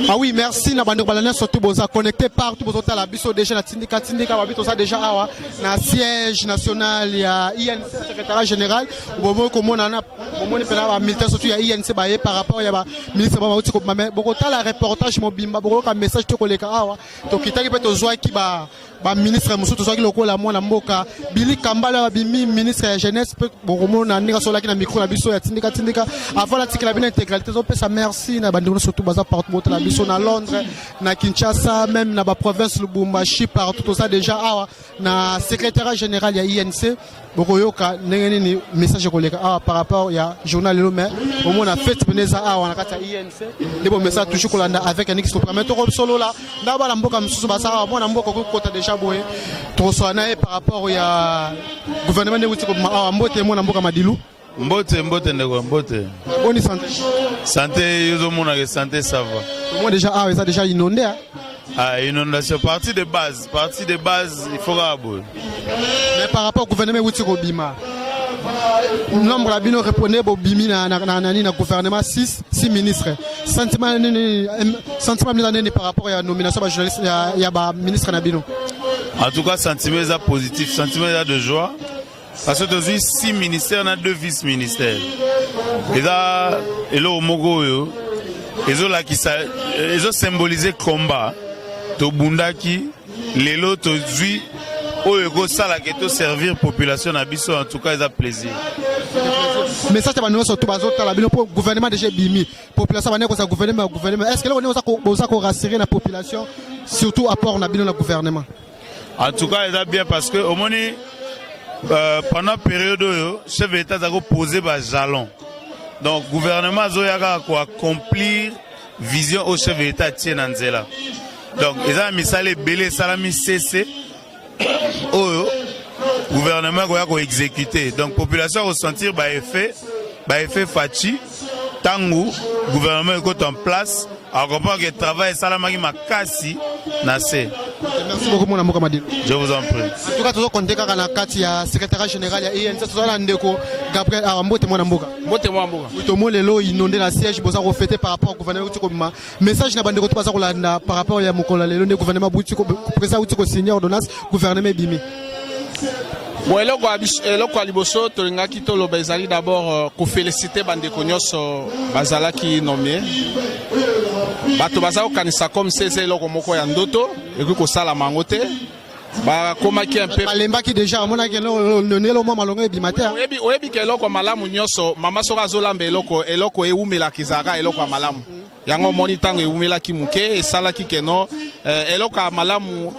Ah oui, merci na bande balana surtout boza connecté partout boza la biso déjà na tindika babito ça déjà awa na siège national ya INC secrétaire général bomo komona na bomoni pena ba militaire surtout ya INC baye par rapport ya ba ministre ba uti ko boko tala reportage mobimba boko ka message to koleka awa to kitaki pe to zwa ki ba ministre musutu zwa ki lokola mwana mboka Billy Kambala bimi ministre ya jeunesse pe bokomona ndika sola ki na micro na biso ya tindika avant la tikela bien intégralité zo pesa merci na bande surtout baza partout boto la biso na Londres na Kinshasa même na ba province Lubumbashi partout tout ça déjà awa na secrétaire général ya INC bokoyoka ndenge ni message koleka awa par rapport ya journal le mais au moins na fête peneza awa na kata INC ndebo message toujours kolanda avec un expo permettre ko solo là ndaba la mboka msusu basa awa mwana mboka ko kota déjà boye to so na par rapport ya gouvernement de wuti ko awa mbote mwana mboka madilu Mbote ndeko mbote. Bonne santé. Santé yozo mona que santé ça va. Moi déjà ça déjà inondé hein. Ah inondation partie de base il faut rabou. Mais par rapport au gouvernement wuti ko bima. Nombre la bino répondait bo bimi na gouvernement 6 ministres. Sentiment par rapport à la nomination de journaliste ya ba ministre na bino. En tout cas sentiment ça positif, sentiment ça de joie. Parce que aujourd'hui, 6 ministères, on a 2 vice-ministères. Et là, et au Mogo, ils ont symbolisé le combat. To Bundaki, les lots, au ça la que servir population à Bisso, en tout cas, ils ont plaisir. Mais ça, c'est pas surtout le gouvernement déjà bimi. Population, ça gouvernement. Est-ce que là, on a rassurer la population, surtout à part le gouvernement? En tout cas, ils ont bien parce que au moment pendant la période où chef d'État a posé des jalons. Donc, le gouvernement a accomplir vision au chef d'État tient dans zela. Donc, ils ont mis ça les belés, ça l'a mis cessé. Le gouvernement a exécuté. Donc, la population a ressenti effet fatigue. Tango, le gouvernement est en place. Alors, on comprend que le travail, ça l'a mis ma casse. Merci beaucoup, mon amour Kamadil. Je vous en prie. En tout cas, tout compte quand la carte ya secrétaire général ya INC tout ça ndeko Gabriel Arambote mon amboka. Mbote mon amboka. Tout le lelo inondé la siège boza refléter par rapport au gouvernement uti ko message na bandeko to baza kolanda par rapport ya mokola lelo ne gouvernement buti ko président uti ko signer ordonnance gouvernement bimi. Bon eloko aliboso tolingaki toloba ezali d'abord ko féliciter bandeko nyonso bazalaki nommé. Bato baza kokanisa comme c'est eloko moko ya ndoto eki kosala mango te bakomaki un peu balembaki déjà amonaki nelo mwa malongo ebimata oyebi ke eloko malamu nyonso mama soka azolamba eloko eumelaki ezalaka eloko ya malamu yango omoni ntango eumelaki moke esalaki keno eloko ya malamu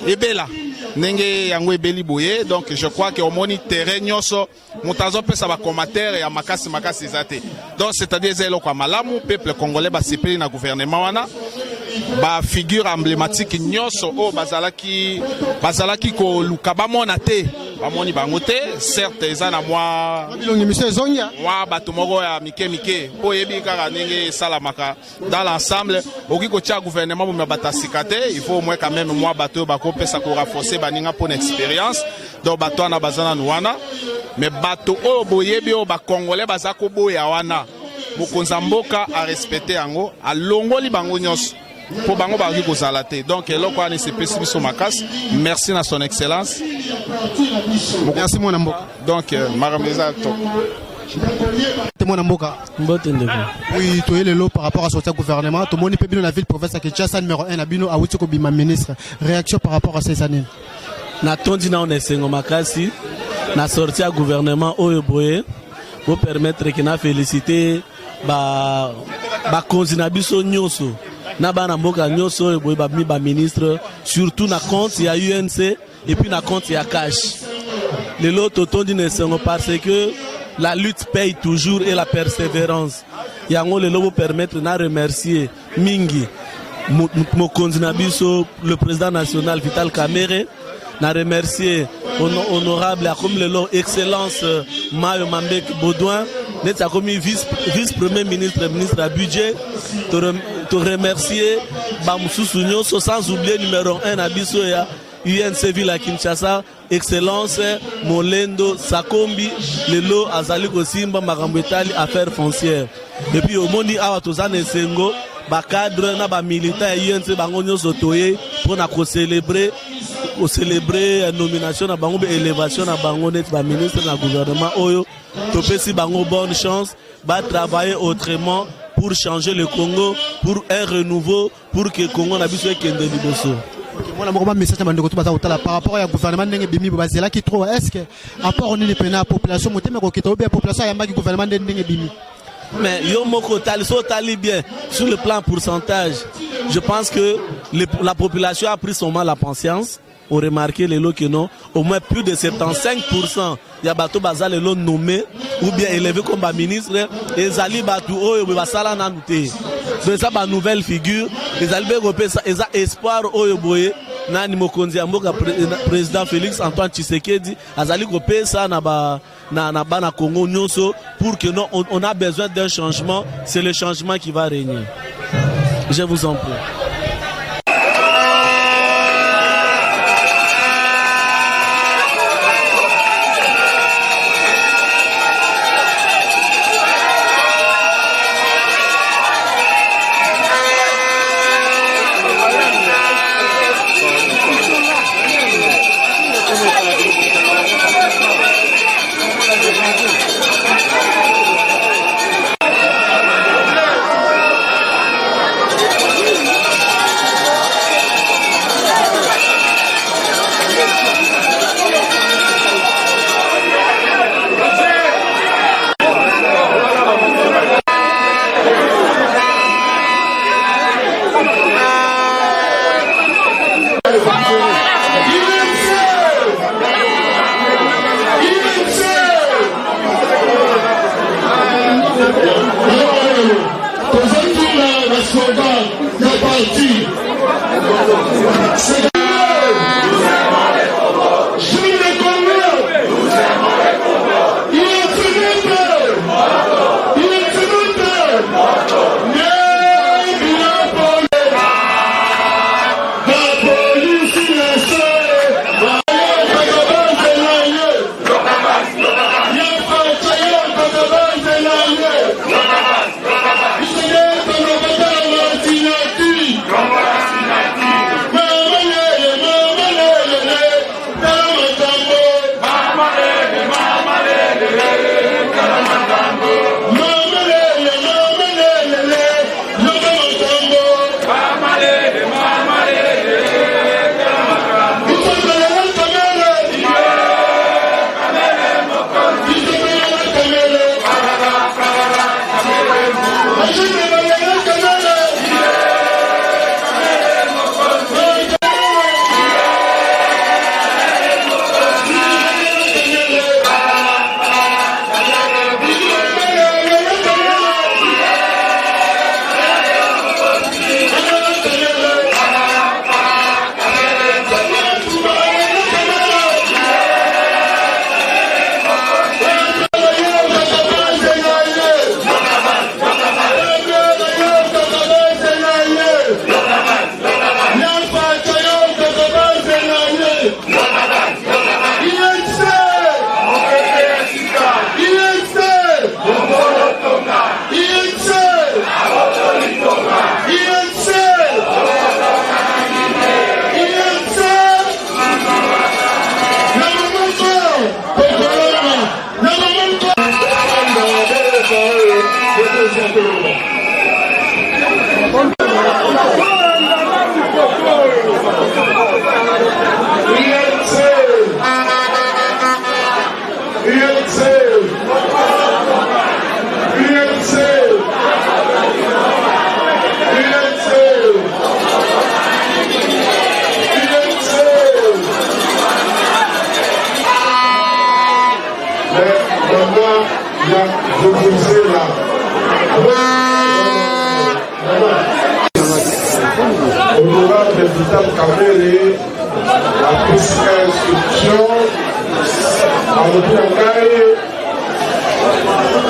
ebela ndenge yango ebeli boye. Donc je crois que omoni terrain nyonso moto azopesa bacommentaire ya makasi eza te. Donc c'est-à-dire eza eloko ya malamu peuple congolais basepeli na gouvernement wana ba figure emblématique nyonso o bazalaki koluka bamona te bamoni bango te. Certes eza na mwa bato moko ya mike po yebi kaka ndenge esalamaka dans l'ensemble oki kotia gouvernement bomia batasika te. Il faut au moins quand même mwa bato bakopesa ko renforcer baninga pour une expérience. Donc bato wana bazana nuana mais bato o boyebi o ba congolais bazako boya wana mokonza mboka a respecter yango alongoli bango nyonso pour bango baki kozala te. Donc eloko ani se pesi biso makasi. Merci na son excellence. Merci mon amboka. Donc marameza to mon amboka mbote ndeko. Oui, to lelo par rapport à sortir gouvernement to moni pe bino la ville province ya Kinshasa numéro 1 na bino awuti ko bima ministre. Réaction par rapport à ces années. Na tondi na on esengo makasi na sortir gouvernement oyo boye pour permettre que na féliciter ba konzina biso nyonso na bana mboka nyonso oyo boye ba mi ba ministre surtout na compte ya UNC et puis na compte ya cash. Lelo to tondi na esengo parce que la lutte paye toujours et la persévérance. Yango lelo vous permettre na remercier mingi mokonzi na biso le président national Vital Kamerhe na remercier honorable comme le excellence Mayo Mambek Baudouin d'être comme vice premier ministre à budget te remercier Bamoussou Nyonso sans oublier numéro 1 à biso ya UNC Ville à Kinshasa excellence Molendo Sakombi lelo azali ko simba makambo etali affaires foncières et puis au mondi awa tozana esengo cadre na ba militant UNC bango nyonso toye pour na ko célébrer nomination na bango élévation na bango net ba ministre na gouvernement oyo topesi bango bonne chance ba travailler autrement pour changer le Congo, pour un renouveau, pour que le Congo n'a plus qu'un liboso. Message par rapport au gouvernement qui trop est-ce que à part on est la population la population a gouvernement mais yo moko tali bien sur le plan pourcentage. Je pense que la population a pris son mal à patience. On remarqué les lots que non, au moins plus de 75% ya bato bazal les lots nommés ou bien élevés comme ministre et zali bato oyo basala na nuté. Donc ça ba nouvelle figure, les alibé repé ça espoir oyo boye nani mokonzi amboka président Félix Antoine Tshisekedi azali repé ça na Congo nyonso pour que non on a besoin d'un changement, c'est le changement qui va régner. Je vous en prie.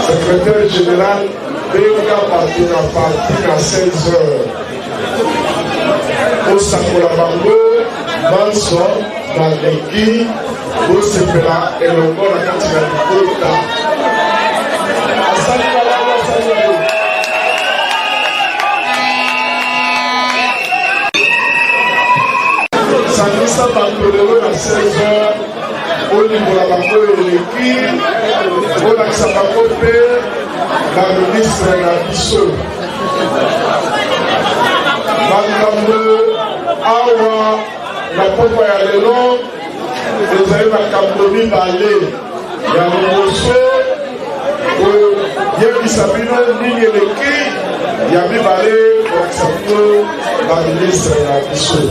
Secrétaire général, Benga partir à 16 heures. Au Sakolabango, Manso, Maleki, au Sepela et le Mont à Katina Kota. ça va à 16h. Au niveau de la banque de l'équipe, on a que ça va couper la ministre de la Bissau. Awa, la pompe à l'élan, les amis à Camerouni balé. Il y a un morceau, il y a qui s'appelle ligne l'équipe, il y a mis balé pour accepter la ministre de la Bissau.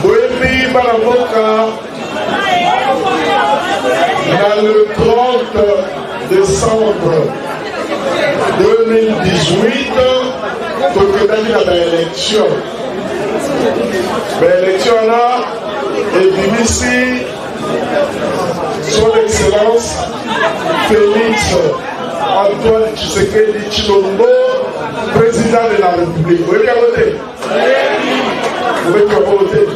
Oui, Balaboka, dans le 30 décembre 2018, pour que tu aies l'élection. L'élection là, et ici, son Excellence Félix Antoine Tshisekedi Tshilombo, président de la République. Vous pouvez voter? Vous pouvez voter?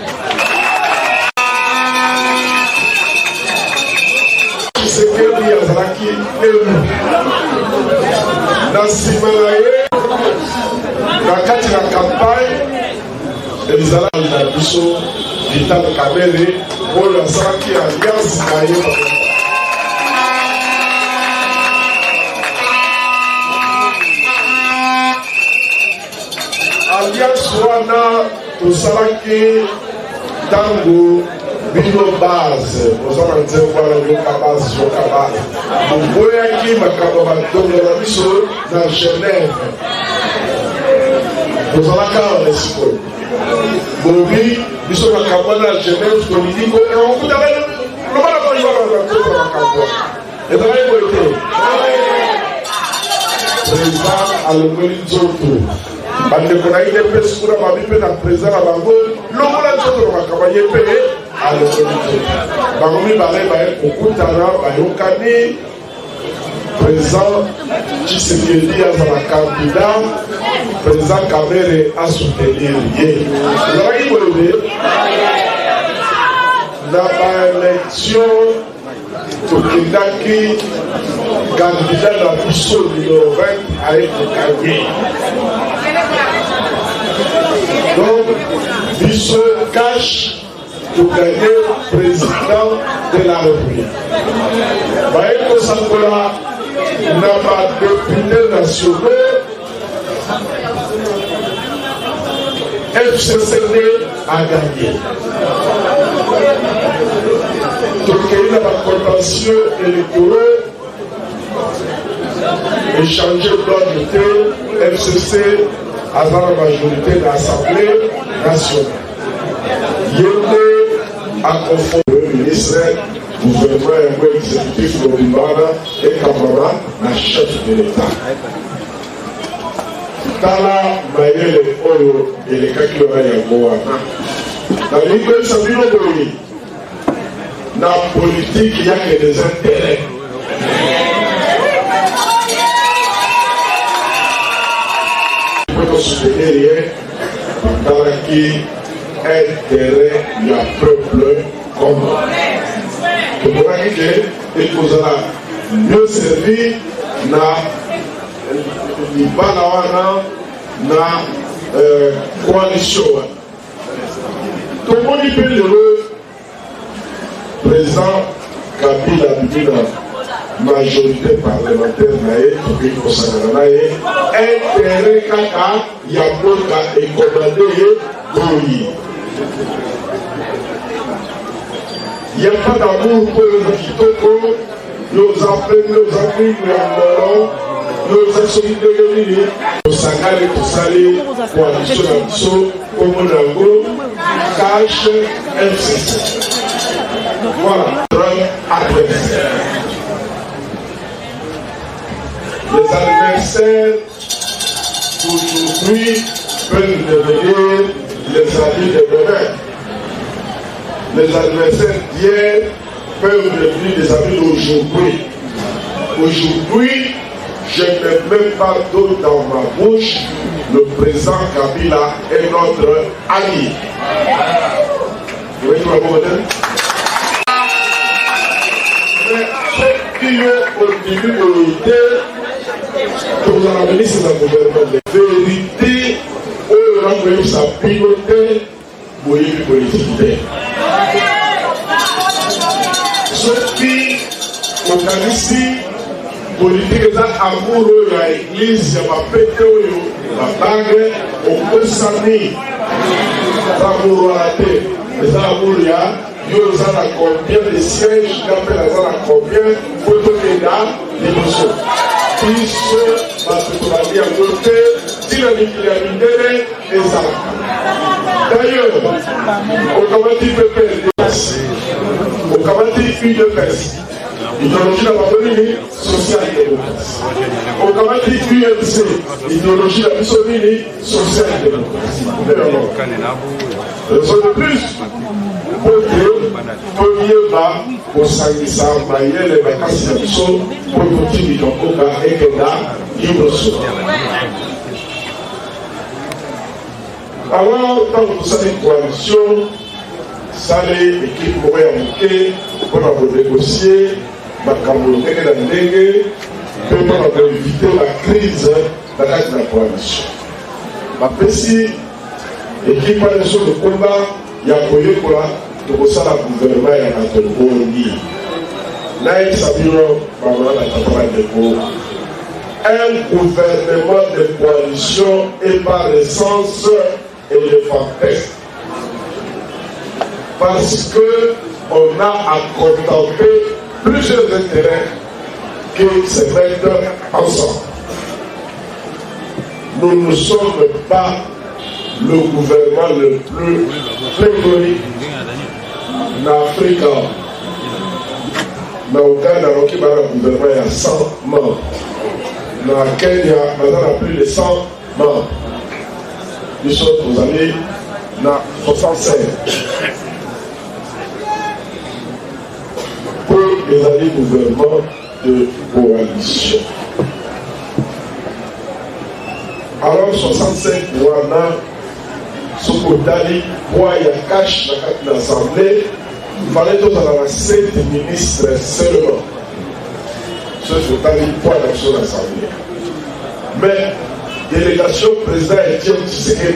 Tshisekedi Azalaki élu. Dans Simalaye, dans kati la campagne, Elizala na biso Vital Kamerhe oyo asalaki alliance na ye. Alliance wana tosalaki ntango bino base ozala nzembo wana yoka base boboyaki makambo badongela biso na Genève tozalaka wana sikoyo bobi biso makambo wana na Genève toliniko okutaka lobala koyiwaa makambo ezalaki boye te président alongoli nzoto bandeko na ye mpe sikuna babi mpe na président na bango longola nzoto na makambo ye mpe alongoli nzoto bango mibale baye kokutana bayokani président Tshisekedi azala candidat président Kamerhe asoutenir ye ezalaki boye na baélection tokendaki candidat na biso numéro 20 ayekokanye donc biso cash pour gagner président de la République. Baeko Sangola n'a pas député national. FCCD a gagné. Donc il y a un contentieux électoral échangé d'ordre FCC à la majorité de l'Assemblée nationale. Il a confondu le ministre, le gouvernement exécutif de l'Imbara et Kamara, la chef de l'État. Tala Mayele Oyo et les Kakilora Yamoana. Dans l'Imbara, ça dit le dans la politique, il n'y a que des intérêts. Il faut soutenir rien dans la qui intérêt du peuple commun. C'est pour ça qu'il faut mieux servir na coalition. Tout le monde peut le président Kabila la majorité parlementaire intérêt kaka yaboka et commandé Goyi. Il n'y a pas d'amour pour le Kitoko, nos appels, nos amis, nos associés, nos sagales, nos salés, coalition, Komonango, Cash, FCC. Voilà, adversaire. Les adversaires d'aujourd'hui peuvent devenir les amis de demain. Les adversaires d'hier peuvent devenir des amis d'aujourd'hui. Aujourd'hui, je ne mets même pas d'eau dans ma bouche. Le président Kabila est notre ami. Vous voyez ma modèle? Mais ce qui est au début de l'idée, Nous avons ministre de gouvernement de vérité, où on a sa piloté pour une politique. Ce qui organise politique za amour ya église ya mapete oyo babange okosani za amour ya te za amour ya yo za na combien de sièges kapela za na combien photo kenda liboso biso batukolali yango te tina mikili ya mindele ezalaka d'ailleurs okamati PPRD okamati UDPS idéologie la Babylone social-démocratie. Au Kamati UMC, idéologie la Mussolini social-démocratie. Raison de plus, pour que premier bas, au Sangisa, Mayel et Bakassi Abisso, pour que tu Koka et Kenda, Yubroso. Alors, tant que vous savez coalition, ça les équipes pourraient amouquer pour négocier. Makambo ndenge na ndenge mpe mpona koevite bakrise na kati na coalition bapesi ekipa nyonso lokomba ya koyekola tokosala gouvernement ya bato bongi nayebisa bino bamona na tata bandeko un gouvernement de coalition et par essence éléphantin parce que on a à contempler plusieurs intérêts qui se mettent ensemble. Nous ne sommes pas le gouvernement le plus pléthorique en Afrique. Dans Ouganda, il y a un gouvernement à 100 membres. Dans Kenya, il y a plus de 100 membres. Nous sommes, vous allez, dans 65. Les années gouvernement de coalition. Alors 65 Rwanda, ce qu'on dit, quoi il y a cash dans l'Assemblée, il fallait tous avoir 7 ministres seulement. Ce qu'on dit, quoi dans l'Assemblée. Mais, délégation président Etienne Tshisekedi,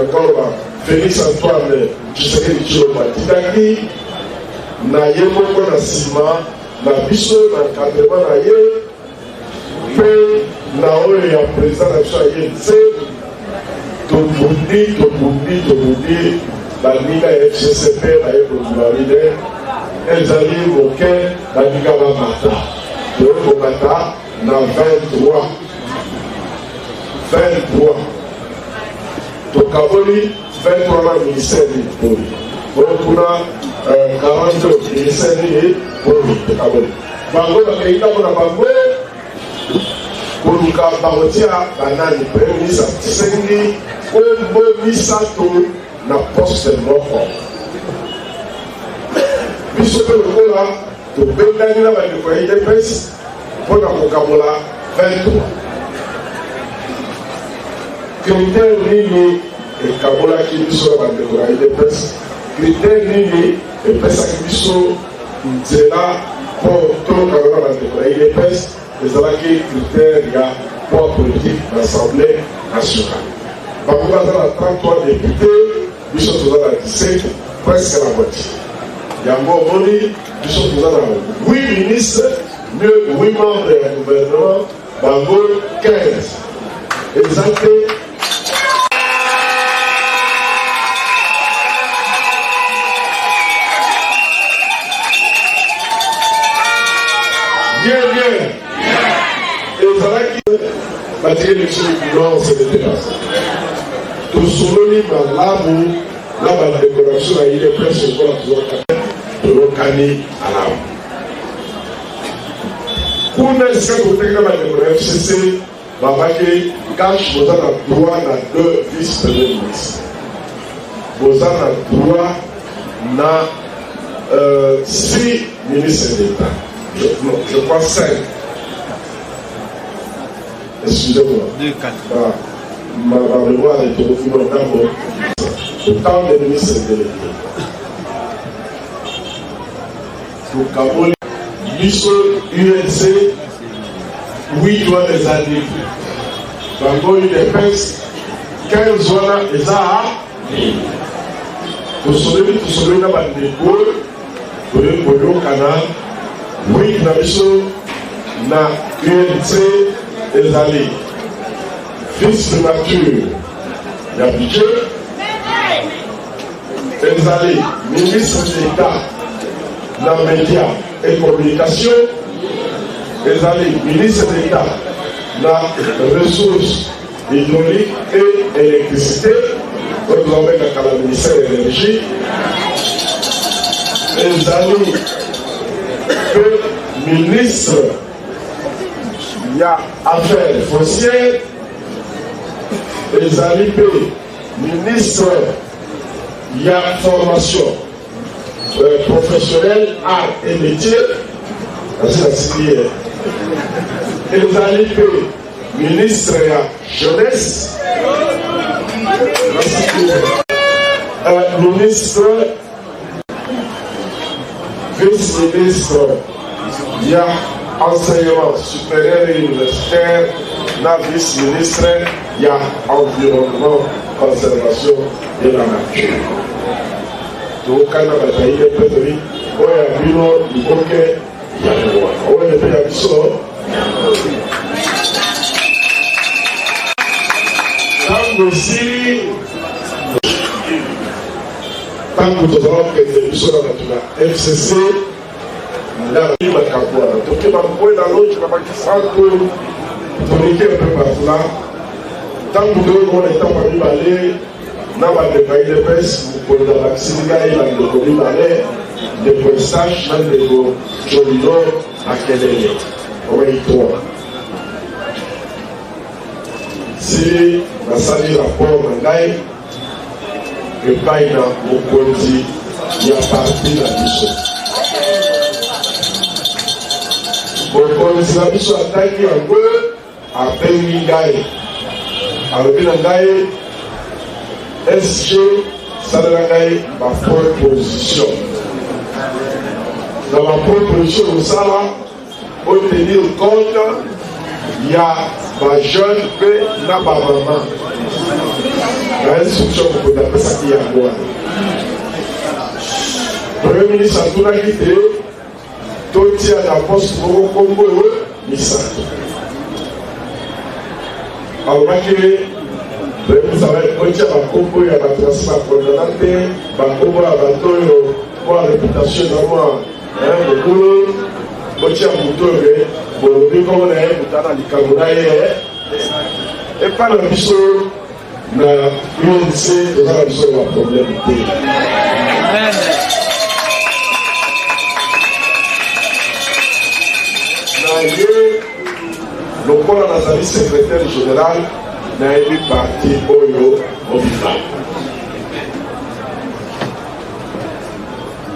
encore Félix Antoine Tshisekedi Tshilombo Tidaki, na ye moko na nsima na biso na encadrement na ye mpe na oyo ya président na biso ya ye nse tobundi baninga ya fccp na ye kodumarine ezali moke baninga bamata toyokobata na 23 tokaboli 23 na ministère lipoli kuna 40 ministère ni tokaboli bango bakeita mpona bango koluka bakotia banani premier ministre asengi kombo misato na poste moko biso mpe lokola tobengani na bandeko ya UDPS mpona kokabola 23 critère nini ekabolaki biso na bandeko ya UDPS critère nini epesaki biso nzela mpo tokanga na bandeko ya UDPS ezalaki critère ya poids politique de l'Assemblée nationale. Bango baza na 33 députés, biso toza na 17, presque la moitié. Yango omoni biso toza na 8 ministres, mieux 8 membres du gouvernement, bango 15. Exacté. Bien. Et ça va qui bâtir les choses non, c'est des dépenses. Tout sololi malamu, la bande décoration a eu des presses sur la tour de l'Okani à l'âme. Pour l'instant, vous avez la FCC, Babake, cache, vous avez le droit à 2 vice-premiers ministres. Vous avez le droit à 6 ministres d'État. Je crois 5. Excusez-moi. 2, 4. Ma mémoire est au fond de autant de ministres délégués. Pour Kabul, Bisso, UNC, 8 doigts des années. Bango UDPS 15 wana eza tosolobi na bandeko toyokana 8 na biso na UNC ezali fils primature ya budget ezali ministre d'État na médias et communication ezali ministre d'État na ressources hydrauliques et électricité nous avons le ministère de l'énergie ezali que ministre il y a affaires foncières ezali pe ministre il y a formation professionnelle, art et métier. Ezali pe ministre ya jeunesse, ministre, vice-ministre il y a enseignement supérieur et universitaire, la vice-ministre il y a environnement, conservation de la nature. Donc, quand on a fait une pétrie, on a vu le bouquet, on a fait un saut. Tant aussi, tant que nous avons fait des choses dans la FCC, la vie m'a capoué. Donc, il m'a poussé dans l'autre, je m'a pas dit ça, pour l'équipe un peu partout là. Tant que nous avons été parmi balais, na bandeko UDPS mokonzi ya vaccine ngai bandeko mibale ndeko Eustache na ndeko Jolino Akelele oyo 3 si nasali rapport na ngai epai na mokonzi ya parti na biso mokonzi na biso ataki yango abengi ngai alobi na ngai SG Salangai ma proposition. Dans ma proposition, nous allons obtenir compte, il y a ma jeune paix, na ma maman. La instruction pour qu'on appelle ça qui est à moi. Le Premier ministre a tout quitté, tout tient la poste pour le Congo, Misato. Alors, vous savez, quand il y a un combo, il y a un transfert condamnante, un combo à bateau, pour la réputation d'avoir un boulot, quand il y a un bouton, pour le but comme on est, pour dans les Camerounais, et pas le biseau, mais l'UNC, nous avons besoin de la probabilité. Le corps de la secrétaire général n'a élu parti Oyo Obika.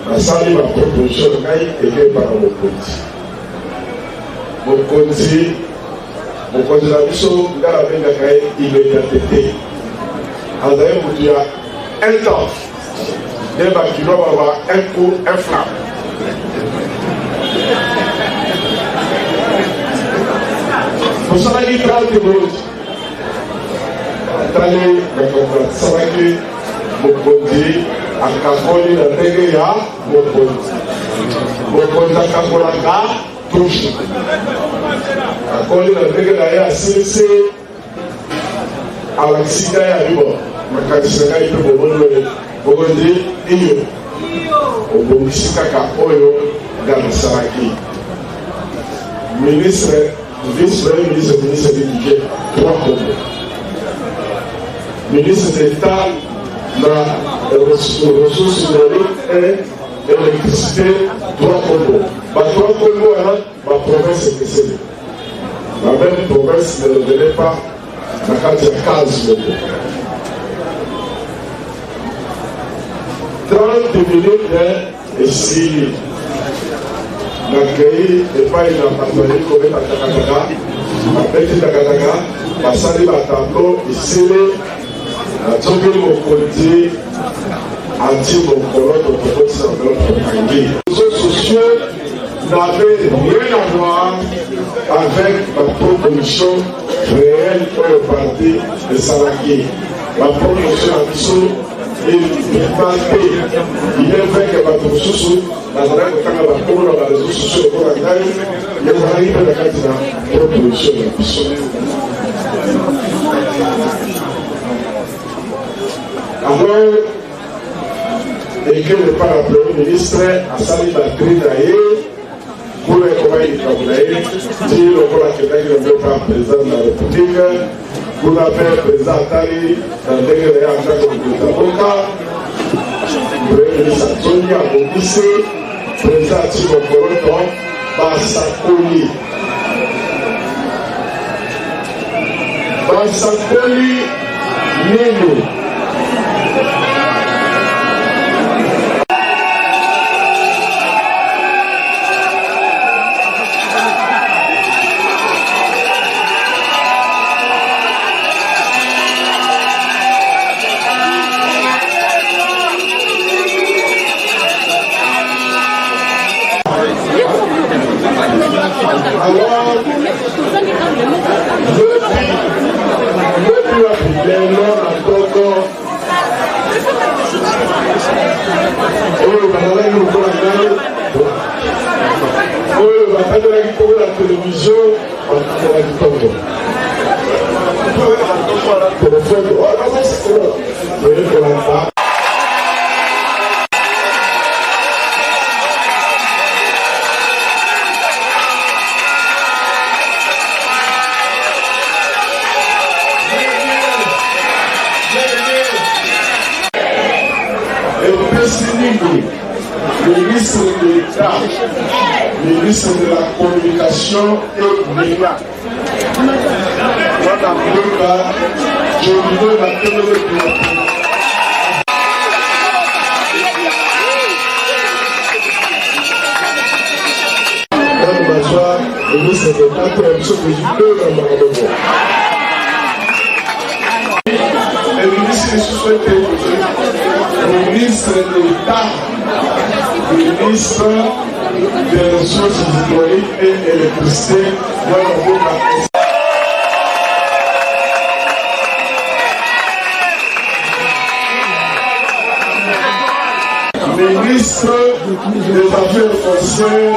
La salle ma proposition est faite par Mokonzi. Mokonzi la biso ngala benga kai immédiateté. Andaye mutu ya un temps. Deba kilo baba un coup un flap. Pour ça il 30 minutes. Tali na sabaki mokonzi akakoli na ndege ya mokonzi akakolaka tushe akoli na ndege na ye asilisi alakisika ya libo makanisaka ipe mokonzi iyo obongisi kaka oyo ganasalaki ministre vice-premier ministre ministre du budget 3 Congo ministre d'État na ressources hydrauliques et électricité 3 Congo. Ma 3 Congo est ma province est décédée. La même province ne le donnait pas la carte de 15 Congo. 30 minutes et si l'accueil n'est pas une partenaire comme la Takataka, la petite Takataka, la salle de tableau ici. Atsoki mokonzi anti mokolo tokotisa enveloppe kangi réseaux sociaux n'avait rien à voir avec la proposition réelle pour le parti de Salaki. La proposition à Bissot est marquée. Il est vrai que la proposition, dans la réseaux sociaux, il y a une proposition à Bissot. Alors, et que le Premier ministre a sali Bakri Naye pour les compagnies Kaboulaye, dit le Premier ministre président de la République, pour la président Tali, dans le décret en tant que Boka, le Premier ministre Antonia Bobisse, président Timo Koroto, Basakoli. Basakoli, Nino. Ministre de l'État, ministre de la Communication et médias. Madame Boka, je veux la télévision. Madame Bajoua, ministre de l'État, le ministre de l'État, ministre des ressources hydrauliques et électricité, ministre des Affaires foncières,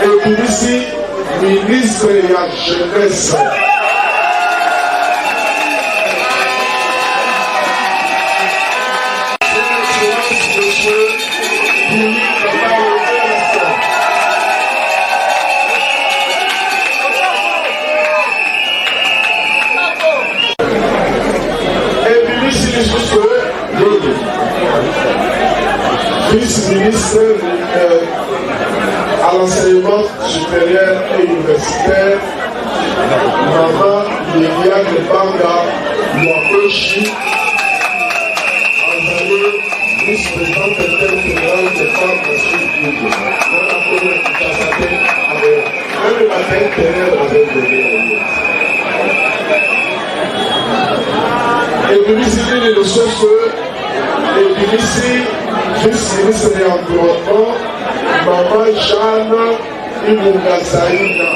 et ici, ministre de la jeunesse. Vice-ministre à l'enseignement supérieur et universitaire, Maman Liliane Banga Mwakoshi, vice-présidente interfédérale des femmes de Sud-Kivu. On a connu le matin, avec et puis ici, les ressources, et puis ici, vice-ministre de l'environnement, Maman Jeanne Imungazaïna.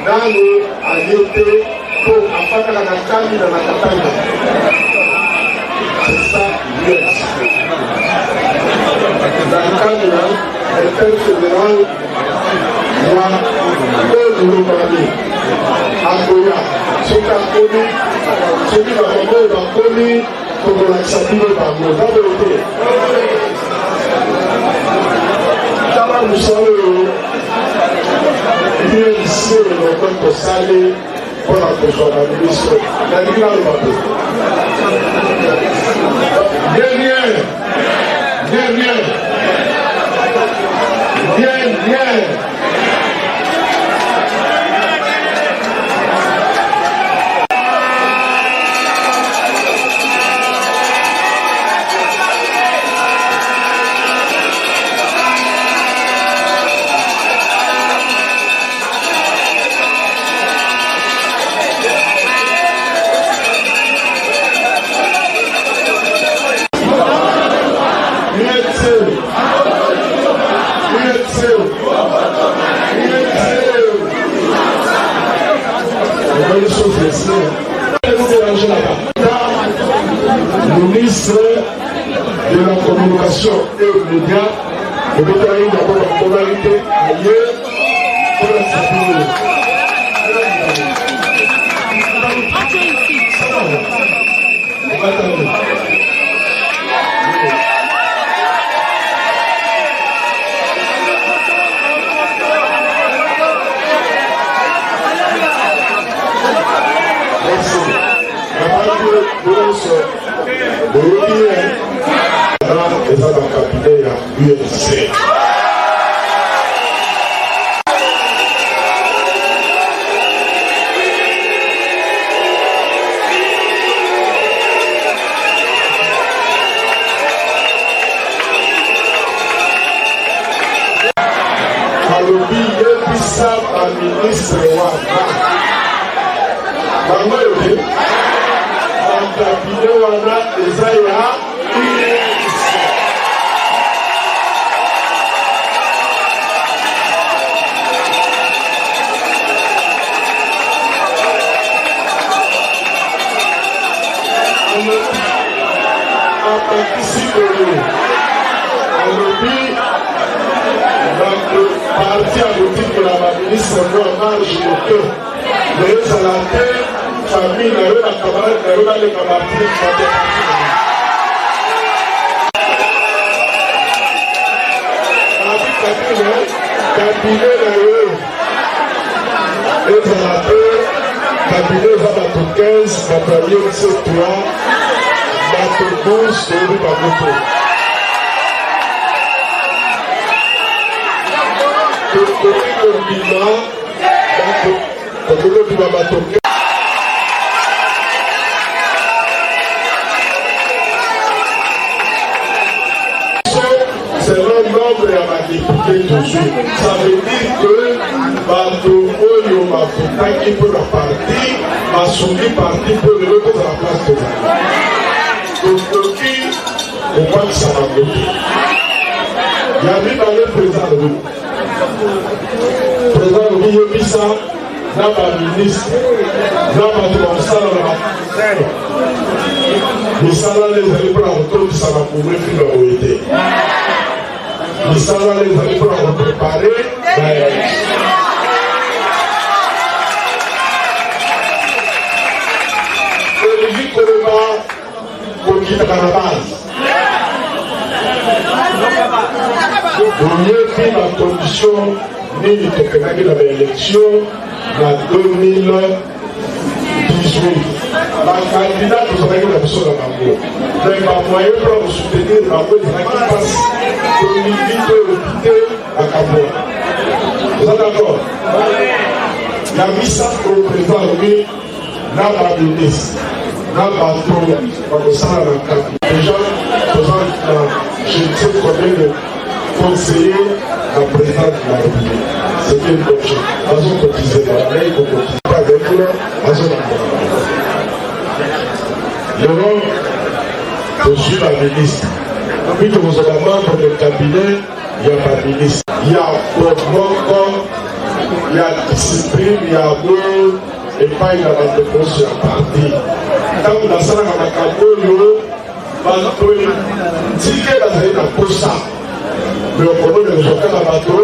Nalo ayote pour afaka na kami na nakatanga. C'est ça, yes. Dans le cadre interfédéral, il y a deux Roumanie. Akoya, ceux qui ont connu, ceux qui ont connu, comme la Sabine Bango, dans le côté. Tava nous sommes il est ici le compte salé pour la personne la ministre. La vie là le bateau. Bien. ministre de la communication et aux médias, le bétail d'abord la polarité ailleurs pour la sécurité. Eza na cabinet ya UNC. Alobi yebisa baministre wana bango yote bakabine wana eza ya parti à boutique de la ministre de marge moto. Mais à la terre, famille, la camarade, les camarades, cabinet et à la terre, cabinet va battre 15, bataillon C3, battre 12, et le bateau. C'est le nombre à ma députée toujours. Ça veut dire que Bato m'a fait pour la partie, m'a soumis parti pour le retour à la place de la. Donc, on voit que ça va bloquer. Il y a mis dans le président de nous. Président de l'Union, n'a pas ministre, n'a pas de l'ensemble de la terre. Les salariés les allaient pour la retour, ça va couvrir plus leur OET. Les salariés les allaient pour la préparer. Et les Colomba, pour quitter la base. Vous mieux pris la condition ni tokenaki na baélection na 2018 bacandidat tozalaki na biso na bango me bamoyen mpona kosoutenir bango ezalaki mpasi tolingi to eloki te makambo oza d'accord ya misato président alobi na baministre na bato bakosala na kati déjà toza na je ne sais combien de conseiller la présidente de la République. C'était une bonne chose. Azon cotisé dans la main, on cotise pas avec nous, Azon L'Europe, je suis la ministre. Puis que vous avez membre du cabinet, il y a pas de ministre. Il y a protocole, il y a discipline, il y a amour, et pas il y a la défense sur la partie. Quand vous avez ça dans la cabinet, vous avez dit que vous avez un peu ça. Mais au moment de résultat à bateau,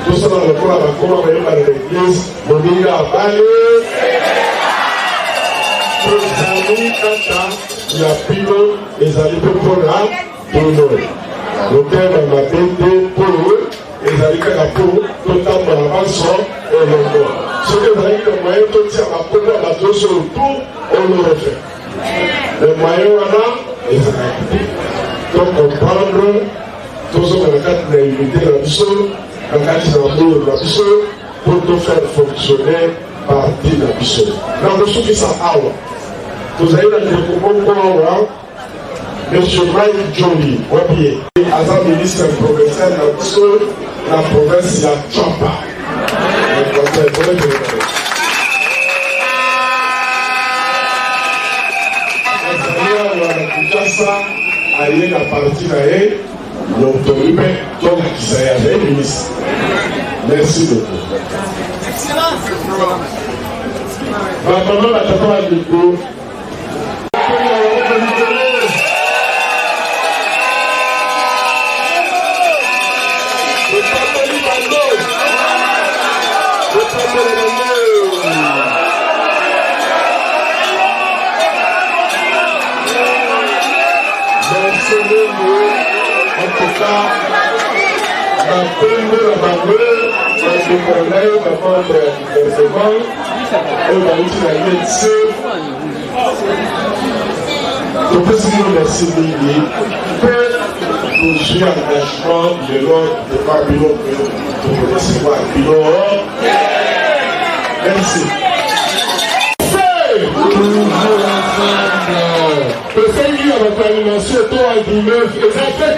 tout ça dans le corps à la cour, on va aller dans l'église, on dit à Bali. Les amis, il y a pilo, les amis pour la pour le terme m'a été pour eux, les amis pour totalement la maison et le monde. Ce que vous avez dit, le moyen de tirer ma peau à bateau sur le tour, on le refait. Le moyen, voilà, les amis. Donc, comprendre. Tous ceux qui ont l'unité de la mission, l'amour de la mission, pour nous faire fonctionner partie de la mission. Dans le souci, ça a. Vous avez le recommandement, M. Mike Jolie, Wapier, Azam ministre provincial de la mission, la province de la Champa. Aïe la partie d'ailleurs, l'autorité, donc qui s'est ministre. Merci beaucoup. Maman, ma tata, En tout cas, la première merci engagement de l'ordre de Babylone pour recevoir merci. Toujours ensemble. Le 5 à la termination, toi et 19, et ça fait